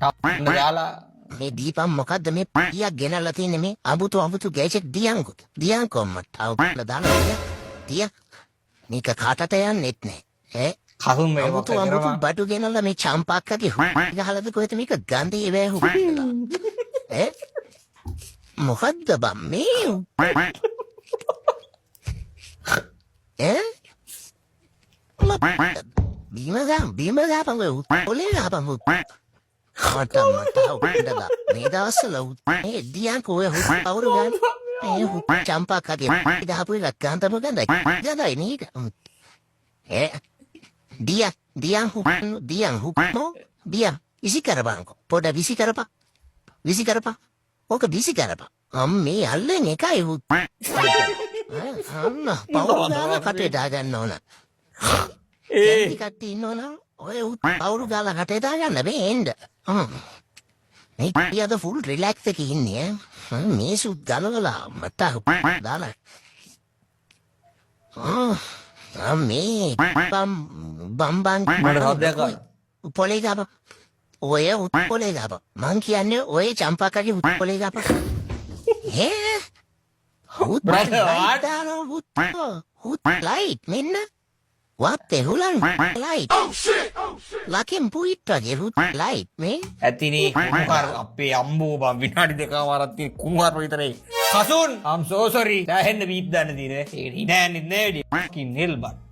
දාලා මේ දීපම් මොකද්ද මේ පියක් ගෙනල්ලා තියෙන්නේ මේ අමුතු ගෑජට් දියන්කෝ මට දාලා තිය මේක කාටට යන්නෙත් නෑ කසුන් මේ අමුතු බඩු ගෙනල්ලා මේ චම්පක්කගේ ගහලාද කොහෙද මේක ගන්ධේ වැහු මොකද්ද බම් මේ බීම ගාපන් ඔලේ ගාපන් මට මේ දවස්වල මේ දියන්කෝ ඔය අවුරු ගන්න චම්පක්කගේ ගහපු එක ගන්ධම ගඳයි නේද Diang hukmo dia isi karabangko poda visi karapa oka visi karapa amme alle nekai hu anna pauru kate daganna ona katti innona oy pauru gala kate daganna be end මේ පියද ෆුල් රිලැක්ස් එකේ ඉන්නේ මේ සුත් ගලවලා මට දාලා මේ බම්බන් උපොලේ ගාප ඔය උත්පොලේ ගාප මං කියන්නේ ඔය චම්පකගේ උත්පොලේ ගාප ලයිට් මෙන්න වත්තේ හුලන් ලයිට් ලකින් පුයිට්ටගේ ලයිට් මේ ඇතිනේ කුමාර අපේ අම්බෝ බම් විනාඩි දෙකමාරක් තියෙන කුමාර විතරයි කසුන් I'm so sorry දැන් බීප් දාන්න දිනේ ඒක නෑ නෑ ෆකින් නෙල් බන්